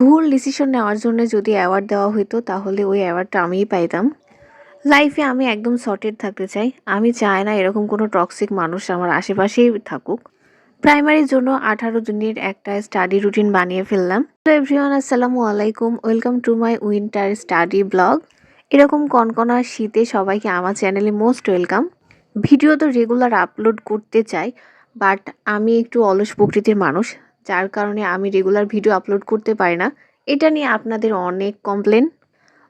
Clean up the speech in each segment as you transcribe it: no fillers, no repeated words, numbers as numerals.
ভুল ডিসিশন নেওয়ার জন্য যদি অ্যাওয়ার্ড দেওয়া হইতো তাহলে ওই অ্যাওয়ার্ডটা আমিই পাইতাম। লাইফে আমি একদম সর্টেড থাকতে চাই। আমি চাই না এরকম কোনো টক্সিক মানুষ আমার আশেপাশেই থাকুক। প্রাইমারির জন্য 18 দিনের একটা স্টাডি রুটিন বানিয়ে ফেললাম। হ্যালো এভরিওয়ান, আসসালামু আলাইকুম। Welcome to my winter study blog. এরকম কনকনা শীতে সবাইকে আমার চ্যানেলে মোস্ট ওয়েলকাম। ভিডিও তো রেগুলার আপলোড করতে চাই, বাট আমি একটু অলস প্রকৃতির মানুষ, যার কারণে আমি রেগুলার ভিডিও আপলোড করতে পারি না। এটা নিয়ে আপনাদের অনেক কমপ্লেন।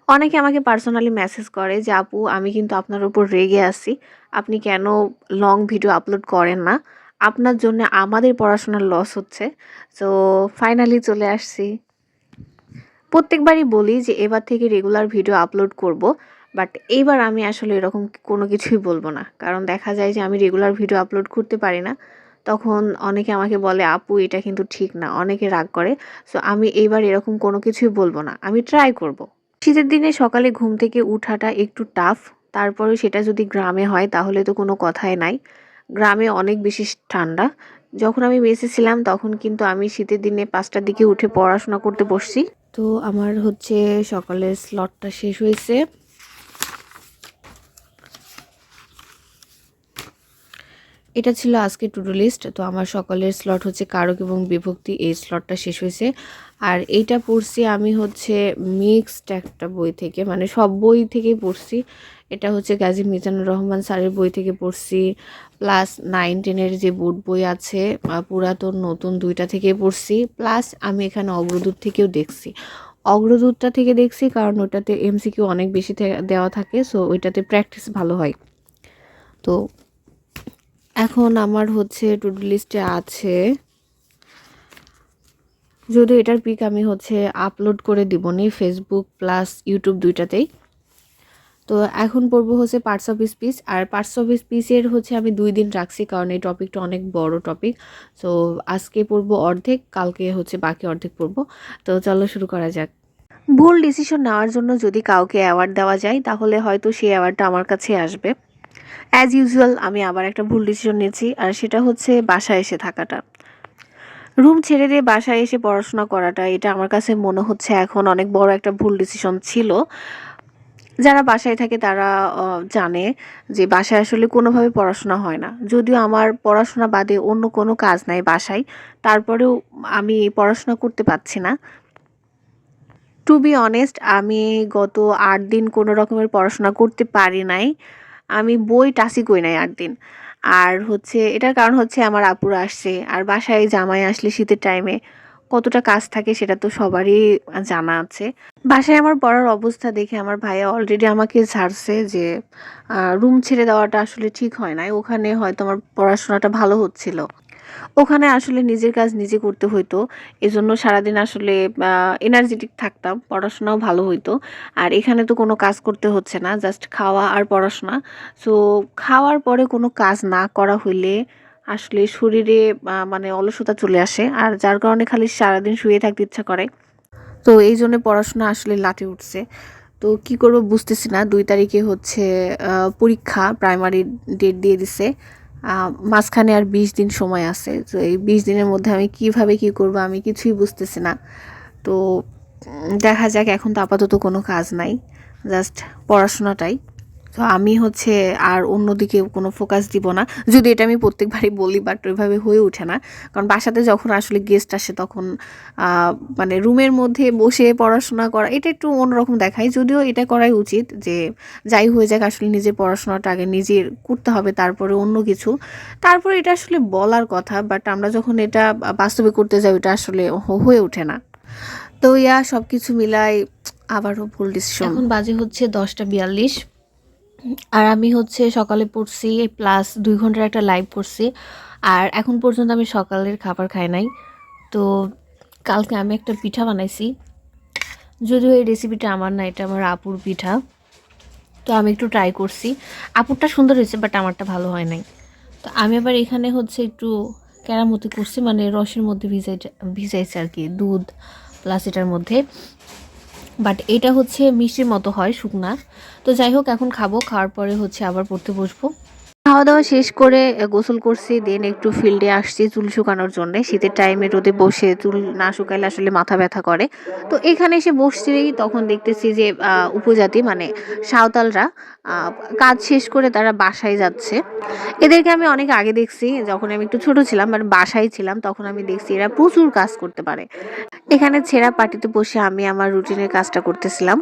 অনেকে আমাকে পার্সোনালি মেসেজ করে যে আপু, আমি কিন্তু আপনার উপর রেগে আছি, আপনি কেন লং ভিডিও আপলোড করেন না, আপনার জন্য আমাদের পড়াশোনার লস হচ্ছে। সো ফাইনালি চলে আসছি। প্রত্যেকবারই বলি যে এবার থেকে রেগুলার ভিডিও আপলোড করব, বাট এইবার আমি আসলে এরকম কোনো কিছুই বলবো না, কারণ দেখা যায় যে আমি রেগুলার ভিডিও আপলোড করতে পারি না। তখন অনেকে আমাকে বলে আপু এটা কিন্তু ঠিক না, অনেকে রাগ করে। সো আমি এইবার এরকম কোনো কিছুই বলবো না, আমি ট্রাই করব। শীতের দিনে সকালে ঘুম থেকে উঠাটা একটু টাফ, তারপরে সেটা যদি গ্রামে হয় তাহলে তো কোনো কথাই নাই। গ্রামে অনেক বেশি ঠান্ডা। যখন আমি মেসে ছিলাম তখন কিন্তু আমি শীতের দিনে 5টার দিকে উঠে পড়াশোনা করতে বসছি। তো আমার হচ্ছে সকালের স্লটটা শেষ হয়েছে। এটা ছিল আজকে টু ডু লিস্ট। তো আমার সকালের স্লট হচ্ছে কারক এবং বিভক্তি, এই স্লটটা শেষ হয়েছে। আর এইটা পড়ছি আমি হচ্ছে মিক্সড একটা বই থেকে, মানে সব বই থেকেই পড়ছি। এটা হচ্ছে গাজী মিজানুর রহমান স্যারের বই থেকে পড়ছি, প্লাস 9-10-এর যে বোর্ড বই আছে পুরাতন নতুন দুইটা থেকে পড়ছি, প্লাস আমি এখানে অগ্রদূত থেকেও দেখছি। অগ্রদূতটা থেকে দেখছি কারণ ওটাতে এমসিকিউ অনেক বেশি দেওয়া থাকে, সো ওইটাতে প্র্যাকটিস ভালো হয়। তো এখন আমার হচ্ছে টু ডু লিস্টে আছে, যদিও এটার পিক আমি হচ্ছে আপলোড করে দিবনি ফেসবুক প্লাস ইউটিউব দুইটাতেই। তো এখন পড়বো হচ্ছে পার্টস অফ স্পিচ। আর পার্টস অফ স্পিচের হচ্ছে আমি 2 দিন রাখছি কারণ এই টপিকটা অনেক বড় টপিক। সো আজকে পড়বো অর্ধেক, কালকে হচ্ছে বাকি অর্ধেক পড়বো। তো চলো শুরু করা যাক। ভুল ডিসিশন নেওয়ার জন্য যদি কাউকে অ্যাওয়ার্ড দেওয়া যায় তাহলে হয়তো সেই অ্যাওয়ার্ডটা আমার কাছে আসবে। অ্যাজ ইউজুয়াল আমি আবার একটা ভুল ডিসিশন নিয়েছি, আর সেটা হচ্ছে বাসায় এসে থাকাটা। রুম ছেড়ে দিয়ে বাসায় এসে পড়াশোনা করাটা, এটা আমার কাছে মনে হচ্ছে এখন অনেক বড় একটা ভুল ডিসিশন ছিল। যারা বাসায় থাকে তারা জানে যে বাসায় আসলে কোনোভাবে পড়াশোনা হয় না। যদিও আমার পড়াশোনা বাদে অন্য কোনো কাজ নাই বাসায়, তারপরেও আমি পড়াশোনা করতে পারছি না। টু বি অনেস্ট, আমি গত 8 দিন কোনো রকমের পড়াশোনা করতে পারি নাই। আমি বই টাচই করি নাই 8 দিন। আর হচ্ছে এটার কারণ হচ্ছে আমার আপুরা আসছে, আর বাসায় জামাই আসলে শীতের টাইমে কতটা কাজ থাকে সেটা তো সবারই জানা আছে। বাসায় আমার পড়ার অবস্থা দেখে আমার ভাইয়া অলরেডি আমাকে ছাড়ছে যে রুম ছেড়ে দেওয়াটা আসলে ঠিক হয় নাই। ওখানে হয়তো আমার পড়াশোনাটা ভালো হচ্ছিল। ওখানে আসলে নিজের কাজ নিজে করতে হইতো। এজন্য সারাদিন আসলে এনার্জেটিক থাকতাম, পড়াশোনাও ভালো হইতো। আর এখানে তো কোনো কাজ করতে হচ্ছে না, জাস্ট খাওয়া আর পড়াশোনা। সো খাওয়ার পরে কোনো কাজ না করা হইলে আসলে শরীরে মানে অলসতা চলে আসে, আর যার কারণে খালি সারাদিন শুয়ে থাকতে ইচ্ছা করে। তো এই জন্য পড়াশোনা আসলে লাটে উঠছে। তো কি করব বুঝতেছি না। 2 তারিখে হচ্ছে পরীক্ষা, প্রাইমারি ডেট দিয়ে দিছে। মাঝখানে আর 20 দিন সময় আছে। তো এই 20 দিনের মধ্যে আমি কিভাবে কি করব আমি কিছুই বুঝতেছি না। তো দেখা যাক, এখন তো আপাতত কোনো কাজ নাই, জাস্ট পড়াশোনাটাই। তো আমি হচ্ছে আর অন্যদিকে কোনো ফোকাস দিব না। যদি এটা আমি প্রত্যেকবারই বলি, বাট ওইভাবে হয়ে ওঠে না। কারণ বাসাতে যখন আসলে গেস্ট আসে তখন মানে রুমের মধ্যে বসে পড়াশোনা করা এটা একটু অন্যরকম দেখায়। যদিও এটা করাই উচিত, যে যাই হয়ে যাক আসলে নিজের পড়াশোনাটা আগে নিজের করতে হবে, তারপরে অন্য কিছু। তারপরে এটা আসলে বলার কথা, বাট আমরা যখন এটা বাস্তবে করতে যাই ওটা আসলে হয়ে ওঠে না। তো সব কিছু মিলাই আবারও ভুল ডিসিশন। এখন বাজে হচ্ছে 10টা 42, আর আমি হচ্ছে সকালে পড়ছি প্লাস 2 ঘন্টার একটা লাইভ করছি। আর এখন পর্যন্ত আমি সকালের খাবার খাই নাই। তো কালকে আমি একটা পিঠা বানাইছি, যদিও এই রেসিপিটা আমার না, এটা আমার আপুর পিঠা। তো আমি একটু ট্রাই করছি, আপুরটা সুন্দর হয়েছে বাট আমারটা ভালো হয় নাই। তো আমি আবার এখানে হচ্ছে একটু কেরামতি করছি, মানে রসের মধ্যে ভিজাইছে আর কি, দুধ প্লাস এটার মধ্যে। বাট এটা হচ্ছে মিষ্টির মতো হয়, শুকনা। তো যাই হোক, এখন খাবো, খাওয়ার পরে হচ্ছে আবার পড়তে বসবো। খাওয়া দাওয়া শেষ করে গোসল করছি, দেন একটু ফিল্ডে আসছি চুল শুকানোর জন্য। শীতের টাইমে রোদে বসে চুল না শুকাইলে আসলে মাথা ব্যথা করে। তো এখানে এসে বসছি, তখন দেখতেছি যে উপজাতি মানে সাঁওতালরা আ কাজ শেষ করে তারা বাসায় যাচ্ছে। এদেরকে আমি অনেক আগে দেখছি, যখন আমি একটু ছোট ছিলাম মানে বাসায় ছিলাম, তখন আমি দেখছি এরা প্রচুর কাজ করতে পারে। এখানে ছেঁড়া পাটিতে বসে আমি আমার রুটিনের কাজটা করতেছিলাম।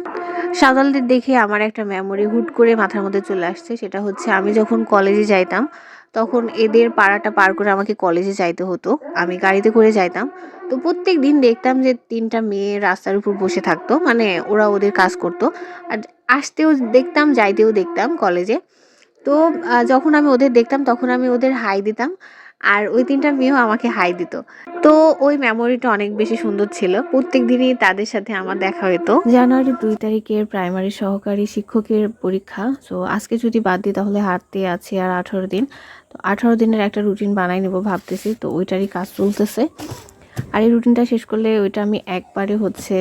সাঁওতালদের দেখে আমার একটা মেমোরি হুট করে মাথার মধ্যে চলে আসছে। সেটা হচ্ছে আমি যখন কলেজে যাইতাম, তখন এদের পাড়াটা পার করে আমাকে কলেজে যাইতে হতো। আমি গাড়িতে করে যাইতাম। তো প্রত্যেকদিন দেখতাম যে ৩ টা মেয়ে রাস্তার উপর বসে থাকতো। মানে ওরা ওদের কাজ করতো। আর আসতেও দেখতাম, যাইতেও দেখতাম কলেজে। তো যখন আমি ওদের দেখতাম তখন আমি ওদের হাই দিতাম। আর ওই ৩ টা মেয়েও আমাকে হাই দিত। তো ওই মেমোরিটা অনেক বেশি সুন্দর ছিল। প্রত্যেকদিনই তাদের সাথে আমার দেখা হতো। জানুয়ারির ২ তারিখের প্রাইমারি সহকারী শিক্ষকের পরীক্ষা। সো আজকে যদি বাদ দিই তাহলে হাতে আছে আর ১৮ দিন। তো ১৮ দিনের একটা রুটিন বানাই নেব ভাবতেছি। তো ওইটারই কাজ চলতেছে। আর এই রুটিনটা শেষ করলে ওইটা আমি একবারে হচ্ছে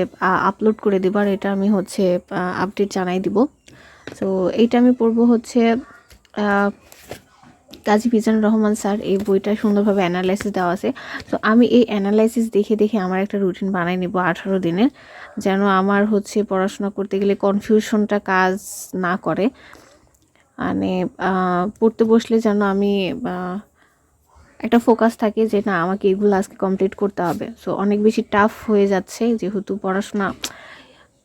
আপলোড করে দিব। আর এটা আমি হচ্ছে আপডেট জানাই দিব। সো এইটা আমি পড়বো হচ্ছে কাজী মিজানুর রহমান স্যার, এই বইটা সুন্দরভাবে অ্যানালাইসিস দেওয়া আছে। তো আমি এই অ্যানালাইসিস দেখে দেখে আমার একটা রুটিন বানাই নেব ১৮ দিনের, যেন আমার হচ্ছে পড়াশোনা করতে গেলে কনফিউশনটা কাজ না করে। মানে পড়তে বসলে যেন আমি একটা ফোকাস থাকে যে না আমাকে এগুলো আজকে কমপ্লিট করতে হবে। সো অনেক বেশি টাফ হয়ে যাচ্ছে যেহেতু পড়াশোনা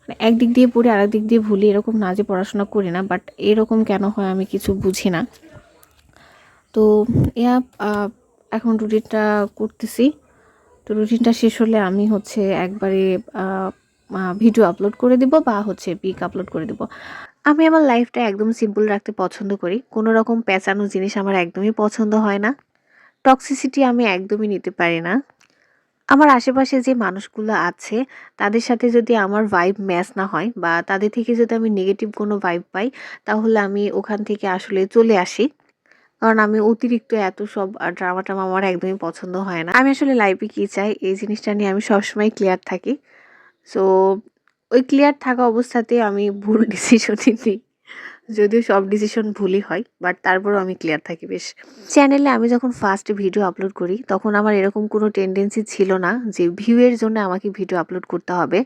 মানে একদিক দিয়ে পড়ি আরেক দিক দিয়ে ভুলি, এরকম না যে পড়াশোনা করি না, বাট এরকম কেন হয় আমি কিছু বুঝি না। তো ইয়া এখন রুটিনটা করতেছি। তো রুটিনটা শেষ হলে আমি হচ্ছে একবারে ভিডিও আপলোড করে দিব বা হচ্ছে পিক আপলোড করে দিব। আমি আমার লাইফটা একদম সিম্পল রাখতে পছন্দ করি। কোনো রকম পেঁচানো জিনিস আমার একদমই পছন্দ হয় না। টক্সিসিটি আমি একদমই নিতে পারি না। আমার আশেপাশে যে মানুষগুলো আছে তাদের সাথে যদি আমার ভাইব ম্যাচ না হয় বা তাদের থেকে যদি আমি নেগেটিভ কোনো ভাইব পাই, তাহলে আমি ওখান থেকে আসলে চলে আসি। কারণ আমি অতিরিক্ত এত সব ড্রামা-টামা আমার একদমই পছন্দ হয় না। আমি আসলে লাইফে কি চাই এই জিনিসটা নিয়ে আমি সবসময় ক্লিয়ার থাকি। সো ওই ক্লিয়ার থাকা অবস্থাতে আমি ভুল ডিসিশনই নিই। যদিও সব ডিসিশন ভুলই হয়, বাট তারপরেও আমি ক্লিয়ার থাকি বেশ। চ্যানেলে আমি যখন ফার্স্ট ভিডিও আপলোড করি তখন আমার এরকম কোনো টেনডেন্সি ছিল না যে ভিউ এর জন্য আমাকে ভিডিও আপলোড করতে হবে।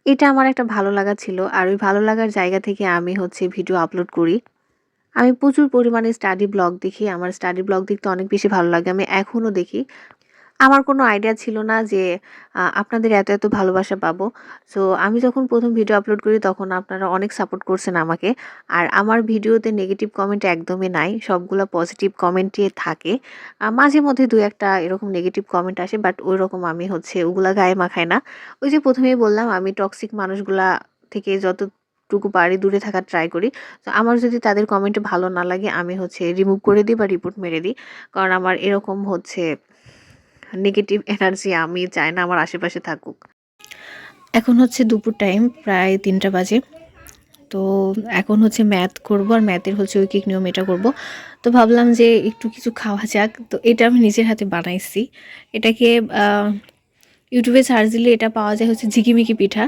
এটা আমার একটা ভালো লাগা ছিল। আর ওই ভালো লাগার জায়গা থেকে আমি হচ্ছে ভিডিও আপলোড করি। আমি প্রচুর পরিমাণে স্টাডি ব্লগ দেখি। আমার স্টাডি ব্লগ দেখতে অনেক বেশি ভালো লাগে। আমি এখনও দেখি। আমার কোনো আইডিয়া ছিল না যে আপনাদের এত, এত ভালোবাসা পাবো। সো আমি যখন ১ম ভিডিও আপলোড করি তখন আপনারা অনেক সাপোর্ট করছেন আমাকে। আর আমার ভিডিওতে নেগেটিভ কমেন্ট একদমই নাই। সবগুলা পজিটিভ কমেন্টই থাকে। মাঝে মধ্যে ২-১ টা এরকম নেগেটিভ কমেন্ট আসে, বাট ওইরকম আমি হচ্ছে ওগুলা গায়ে মাখাই না। ওই যে ১ম এই বললাম আমি টক্সিক মানুষগুলা থেকে যতটুকু পারি দূরে থাকার ট্রাই করি। তো আমার যদি তাদের কমেন্ট ভালো না লাগে আমি হচ্ছে রিমুভ করে দিই বা রিপোর্ট মেরে দিই। কারণ আমার এরকম হচ্ছে নেগেটিভ এনার্জি আমি চাই না আমার আশেপাশে থাকুক। এখন হচ্ছে দুপুর টাইম, প্রায় ৩টা বাজে। তো এখন হচ্ছে ম্যাথ করব আর ম্যাথের হচ্ছে ঐকিক নিয়ম এটা করব। তো ভাবলাম যে একটু কিছু খাওয়া যাক। তো এটা আমি নিজের হাতে বানাইছি। এটাকে ইউটিউবে সার্চ দিলে এটা পাওয়া যায় হচ্ছে ঝিকিমিকি পিঠা।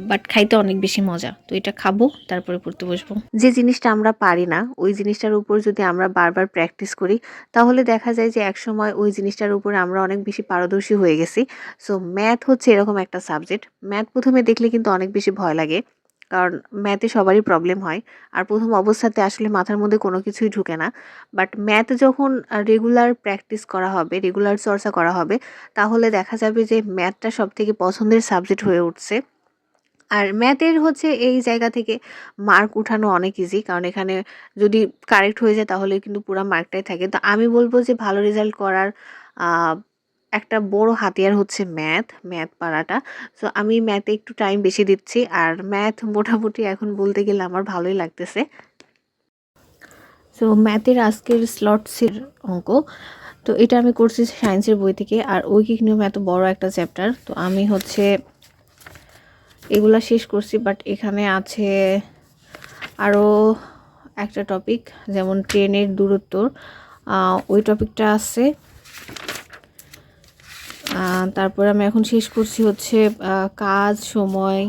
বাট খাইতে অনেক বেশি মজা। তো এটা খাবো, তারপরে পড়তে বসবো। যে জিনিসটা আমরা পারি না, ওই জিনিসটার উপর যদি আমরা বারবার প্র্যাকটিস করি, তাহলে দেখা যায় যে একসময় ওই জিনিসটার উপরে আমরা অনেক বেশি পারদর্শী হয়ে গেছি। সো ম্যাথ হচ্ছে এরকম একটা সাবজেক্ট। ম্যাথ ১ম এ দেখলে কিন্তু অনেক বেশি ভয় লাগে। কারণ ম্যাথে সবারই প্রবলেম হয়। আর ১ম অবস্থাতে আসলে মাথার মধ্যে কোনো কিছুই ঢুকে না। বাট ম্যাথ যখন রেগুলার প্র্যাকটিস করা হবে, রেগুলার চর্চা করা হবে, তাহলে দেখা যাবে যে ম্যাথটা সবথেকে পছন্দের সাবজেক্ট হয়ে উঠছে। আর ম্যাথের হচ্ছে এই জায়গা থেকে মার্ক উঠানো অনেক ইজি। কারণ এখানে যদি কারেক্ট হয়ে যায় তাহলে কিন্তু পুরা মার্কটাই থাকে। তো আমি বলব যে ভালো রেজাল্ট করার আ একটা বড় হাতিয়ার হচ্ছে ম্যাথ, ম্যাথ পারাটা। সো আমি ম্যাথে একটু টাইম বেশি দিচ্ছি। আর ম্যাথ মোটামুটি এখন বলতে গেলে আমার ভালোই লাগতেছে। সো ম্যাথের আজকের স্লটসের অঙ্ক। তো এটা আমি করছি সায়েন্সের বই থেকে। আর ঐকিক নিয়ম এত বড় একটা চ্যাপ্টার। তো আমি হচ্ছে এগুলা শেষ করছি, বাট এখানে আছে আরও একটা টপিক, যেমন ট্রেনের দূরত্ব, ওই টপিকটা আছে। তারপরে আমি এখন শেষ করছি হচ্ছে কাজ, সময়,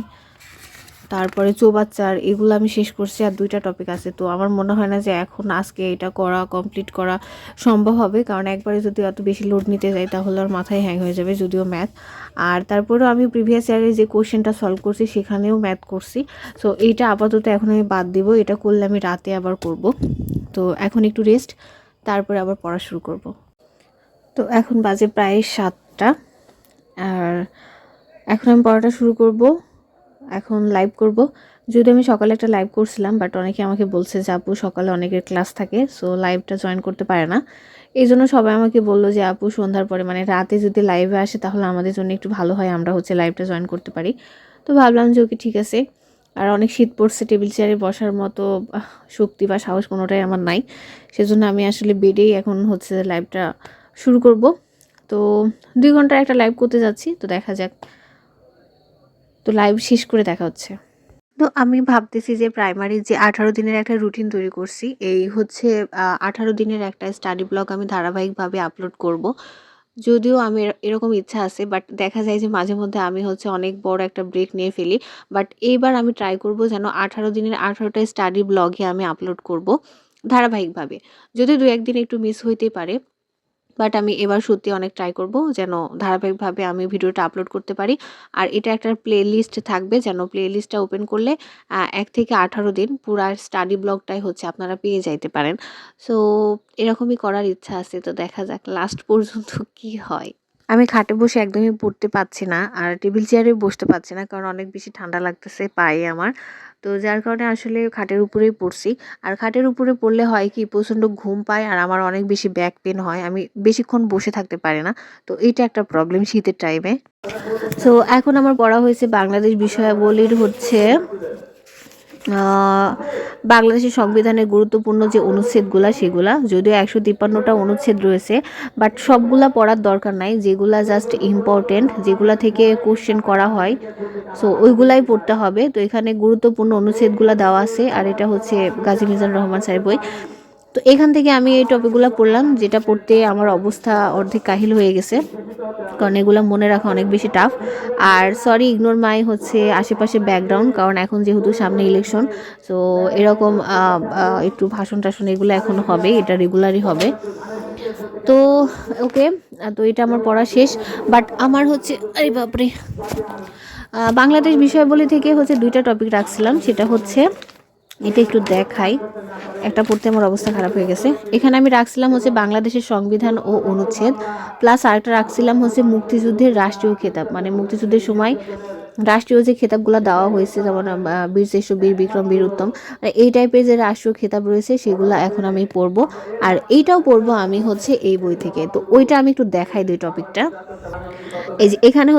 তারপরে চৌবাচ্চার এগুলো আমি শেষ করছি, আর 2টা টপিক আছে। তো আমার মনে হয় না যে এখন আজকে এটা কমপ্লিট করা সম্ভব হবে, কারণ একবারে যদি অত বেশি লোড নিতে যাই তাহলে আর মাথায় হ্যাং হয়ে যাবে, যদিও ম্যাথ। আর তারপরেও আমি প্রিভিয়াস ইয়ারে যে কোশ্চেনটা সলভ করছি সেখানেও ম্যাথ করছি। সো এইটা আপাতত এখন আমি বাদ দিব, এটা করলে আমি রাতে আবার করব। তো এখন একটু রেস্ট, তারপরে আবার পড়া শুরু করব। তো এখন বাজে প্রায় 7টা, আর এখন আমি পড়াটা শুরু করব। এখন লাইভ করব, যদি আমি সকালে একটা লাইভ করছিলাম, বাট অনেকে আমাকে বলছে যে আপু সকালে অনেকের ক্লাস থাকে, সো লাইভটা জয়েন করতে পারে না। এই জন্য সবাই আমাকে বললো যে আপু সন্ধ্যার পরে মানে রাতে যদি লাইভে আসে তাহলে আমাদের জন্য একটু ভালো হয়, আমরা লাইভটা জয়েন করতে পারি। তো ভাবলাম যে ওকে ঠিক আছে। আর অনেক শীত পড়ছে, টেবিল চেয়ারে বসার মতো শক্তি বা সাহস কোনোটাই আমার নাই, সেজন্য আমি আসলে বেডেই এখন লাইভটা শুরু করব। তো 2 ঘন্টার একটা লাইভ করতে যাচ্ছি, তো দেখা যাক। তো লাইভ শেষ করে দেখা হচ্ছে। তো আমি ভাবতেছি যে প্রাইমারির যে 18 দিনের একটা রুটিন তৈরি করছি, এই 18 দিনের একটা স্টাডি ব্লগ আমি ধারাবাহিকভাবে আপলোড করব। যদিও আমি এরকম ইচ্ছা আছে, বাট দেখা যায় যে মাঝে মধ্যে আমি অনেক বড় একটা ব্রেক নিয়ে ফেলি। বাট এইবার আমি ট্রাই করব যেন 18 দিনের 18টা স্টাডি ব্লগে আমি আপলোড করব ধারাবাহিকভাবে। যদি 2-1 দিন একটু মিস হইতেই পারে, বাট আমি এবার সত্যি অনেক ট্রাই করব যেন ধারাবাহিকভাবে আমি ভিডিওটা আপলোড করতে পারি। আর এটা একটা প্লে লিস্ট থাকবে, যেন প্লে লিস্টটা ওপেন করলে 1 থেকে 18 দিন পুরা স্টাডি ব্লগটাই আপনারা পেয়ে যাইতে পারেন। সো এরকমই করার ইচ্ছা আছে, তো দেখা যাক লাস্ট পর্যন্ত কি হয়। আমি খাটে বসে একদমই পড়তে পারছি না, আর টেবিল চেয়ারে বসতে পারছি না, কারণ অনেক বেশি ঠান্ডা লাগতেছে পায়ে আমার। তো যার কারণে আসলে খাটের উপরেই পড়ছি। আর খাটের উপরে পড়লে হয় কি, প্রচণ্ড ঘুম পায় আর আমার অনেক বেশি ব্যাক পেন হয়, আমি বেশিক্ষণ বসে থাকতে পারি না। তো এইটা একটা প্রবলেম শীতের টাইমে। সো এখন আমার পড়া হয়েছে বাংলাদেশ বিষয়াবলীর বাংলাদেশের সংবিধানের গুরুত্বপূর্ণ যে অনুচ্ছেদগুলা, সেগুলা যদিও 153টা অনুচ্ছেদ রয়েছে, বাট সবগুলা পড়ার দরকার নাই, যেগুলা জাস্ট ইম্পর্টেন্ট, যেগুলা থেকে কোশ্চেন করা হয়, সো ওইগুলাই পড়তে হবে। তো এখানে গুরুত্বপূর্ণ অনুচ্ছেদগুলা দেওয়া আছে, আর এটা গাজী মিজানুর রহমান স্যারের বই। তো এখান থেকে আমি এই টপিকগুলো পড়লাম, যেটা পড়তে আমার অবস্থা অর্ধেক কাহিল হয়ে গেছে, কারণ এগুলো মনে রাখা অনেক বেশি টাফ। আর সরি, ইগনোর মাই আশেপাশে ব্যাকগ্রাউন্ড, কারণ এখন যেহেতু সামনে ইলেকশন, সো এরকম একটু ভাষণ টাষণ এগুলো এখন হবে, এটা রেগুলারই হবে। তো ওকে, তো এটা আমার পড়া শেষ। বাট আমার আরে বাপরে, বাংলাদেশ বিষয়াবলী থেকে 2টা টপিক রাখছিলাম, সেটা এটা একটু দেখাই, একটা পড়তে আমার অবস্থা খারাপ হয়ে গেছে। এখানে আমি রাখছিলাম বাংলাদেশের সংবিধান ও অনুচ্ছেদ, প্লাস আরেকটা রাখছিলাম মুক্তিযুদ্ধের রাষ্ট্রীয় খেতাব, মানে মুক্তিযুদ্ধের সময় রাষ্ট্রীয় যে খেতাবগুলো দেওয়া হয়েছে, যেমন বীর শ্রেষ্ঠ, বীর বিক্রম, বীর উত্তম, এই টাইপের যে রাষ্ট্রীয় খেতাব রয়েছে সেগুলো এখন আমি পড়বো। আর এইটাও পড়বো আমি এই বই থেকে। তো ওইটা আমি একটু দেখাই দিই টপিকটা। এই যে এখানে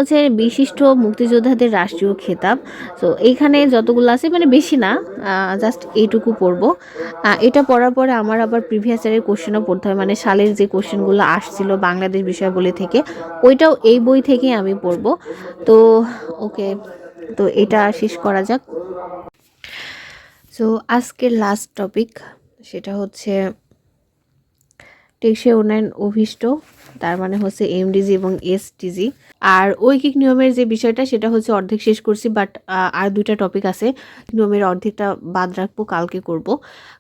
বিশিষ্ট মুক্তিযোদ্ধাদের রাষ্ট্রীয় খেতাব। তো এইখানে যতগুলো আছে, মানে বেশি না, জাস্ট এইটুকু পড়বো। এটা পড়ার পরে আমার আবার প্রিভিয়াস ইয়ারের কোশ্চেনও পড়তে হয়, মানে সালের যে কোশ্চেনগুলো আসছিল বাংলাদেশ বিষয়াবলী থেকে, ওইটাও এই বই থেকে আমি পড়বো। তো ওকে, তো এটা শেষ করা যাক। সো আজকের লাস্ট টপিক, সেটা টেকসই উন্নয়ন অভিষ্ট, তার মানে এমডিজি এবং এসডিজি। আর ঐকিক নিয়মের যে বিষয়টা, সেটা অর্ধেক শেষ করছি, বাট আর 2টা টপিক আছে, নিয়মের অর্ধেকটা বাদ রাখবো, কালকে করব।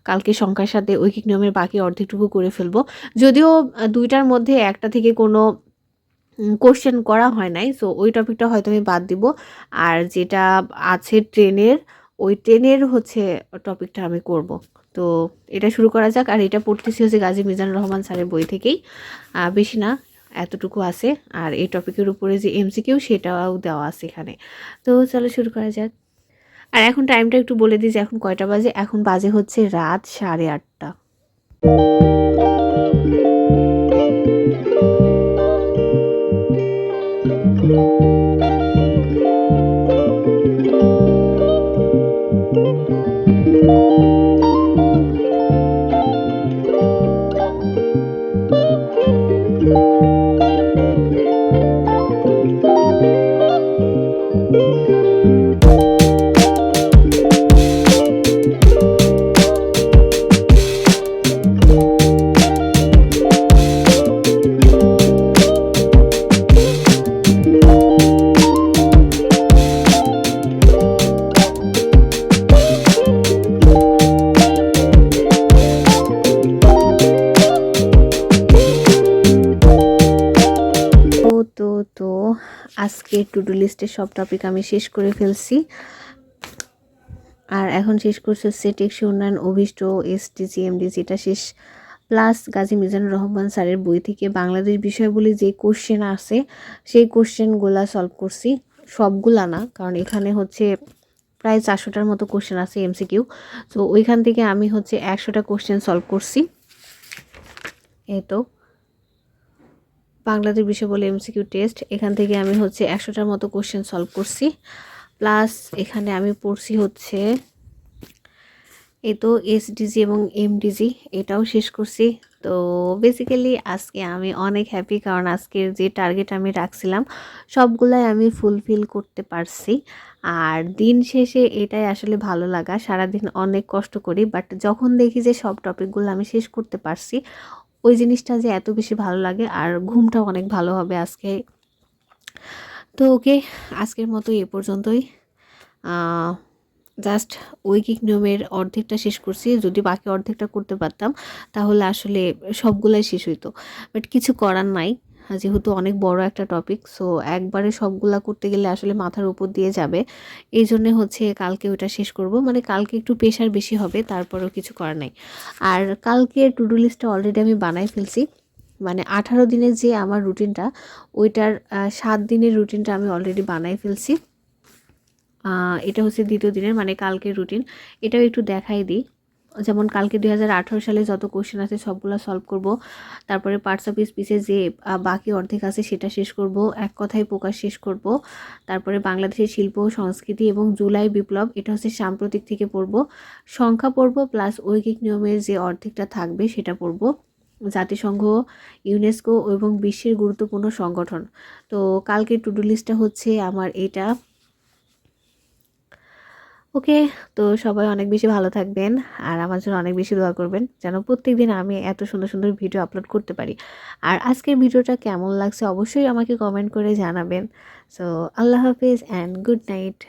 কালকে সংখ্যার সাথে ঐকিক নিয়মের বাকি অর্ধেকটুকু করে ফেলবো। যদিও 2টার মধ্যে একটা থেকে কোনো কোশ্চেন করা হয় নাই, সো ওই টপিকটা হয়তো আমি বাদ দিব। আর যেটা আছে ট্রেনের, ওই ট্রেনের টপিকটা আমি করব। তো এটা শুরু করা যাক। আর এটা পড়তেছি গাজী মিজানুর রহমান স্যারের বই থেকেই, বেশি না, এতটুকু আছে। আর এই টপিকের উপরে যে এমসিকিউ, সেটাও দেওয়া আছে এখানে। তো চলো শুরু করা যাক। আর এখন টাইমটা একটু বলে দিই যে এখন কয়টা বাজে। এখন বাজে রাত 8:30। টু ডু লিস্টের সব টপিক আমি শেষ করে ফেলছি। আর এখন শেষ করছে হচ্ছে টেকসই উন্নয়ন অভিষ্ট এসডিজি এমডিজি, এটা শেষ। প্লাস গাজী মিজানুর রহমান স্যারের বই থেকে বাংলাদেশ বিষয়গুলি যে কোশ্চেন আছে সেই কোশ্চেনগুলা সলভ করছি। সবগুলা না, কারণ এখানে হচ্ছে প্রায় 400টার মতো কোশ্চেন আছে এমসিকিউ। তো ওইখান থেকে আমি হচ্ছে 100টা কোশ্চেন সলভ করছি। এই তো বাংলাদেশ বিষয় বলে এমসিকিউ টেস্ট, এখান থেকে আমি হচ্ছে 100টার মতো কোশ্চেন সলভ করছি। প্লাস এখানে আমি পড়ছি হচ্ছে এই তো এসডিজি এবং এমডিজি, এটাও শেষ করছি। তো বেসিক্যালি আজকে আমি অনেক হ্যাপি, কারণ আজকের যে টার্গেট আমি রাখছিলাম সবগুলাই আমি ফুলফিল করতে পারছি। আর দিন শেষে এটাই আসলে ভালো লাগা। সারাদিন অনেক কষ্ট করি, বাট যখন দেখি যে সব টপিকগুলো আমি শেষ করতে পারছি, ওই জিনিসটা যে এত বেশি ভালো লাগে। আর ঘুমটাও অনেক ভালো হবে আজকে। তো ওকে, আজকের মতো এ পর্যন্তই। জাস্ট ঐকিক নিয়মের অর্ধেকটা শেষ করছি। যদি বাকি অর্ধেকটা করতে পারতাম তাহলে আসলে সবগুলাই শেষ হইতো, বাট কিছু করার নাই, যেহেতু অনেক বড় একটা টপিক। সো একবারে সবগুলা করতে গেলে আসলে মাথার উপর দিয়ে যাবে। এই জন্যে হচ্ছে কালকে ওটা শেষ করব, মানে কালকে একটু প্রেশার বেশি হবে, তারপরেও কিছু করার নাই। আর কালকে টু ডু লিস্টটা অলরেডি আমি বানাই ফেলছি, মানে 18 দিনের যে আমার রুটিনটা, ওইটার 7 দিনের রুটিনটা আমি অলরেডি বানাই ফেলছি। এটা হচ্ছে দ্বিতীয় দিনের, মানে কালকের রুটিন। এটাও একটু দেখাই দিই। যেমন কালকে 2018 সালে যত কোশ্চেন আছে সবগুলো সলভ করব। তারপরে পার্টস অফ স্পিচে যে বাকি অর্ধেক আছে সেটা শেষ করব। এক কথায় প্রকাশ শেষ করব। তারপরে বাংলাদেশের শিল্প সংস্কৃতি এবং জুলাই বিপ্লব, এটা হচ্ছে সাম্প্রতিক থেকে পড়ব। সংখ্যা পড়ব, প্লাস ঐকিক নিয়মের যে অর্ধেকটা থাকবে সেটা পড়ব। জাতিসংঘ, ইউনেস্কো এবং বিশ্বের গুরুত্বপূর্ণ সংগঠন। তো কালকে টু ডু লিস্টটা হচ্ছে আমার এটা। ওকে, তো সবাই অনেক বেশি ভালো থাকবেন, আর আমার জন্য অনেক বেশি দোয়া করবেন যেন প্রত্যেকদিন আমি এত সুন্দর সুন্দর ভিডিও আপলোড করতে পারি। আর আজকের ভিডিওটা কেমন লাগছে অবশ্যই আমাকে কমেন্ট করে জানাবেন। So Allah Hafiz and good night.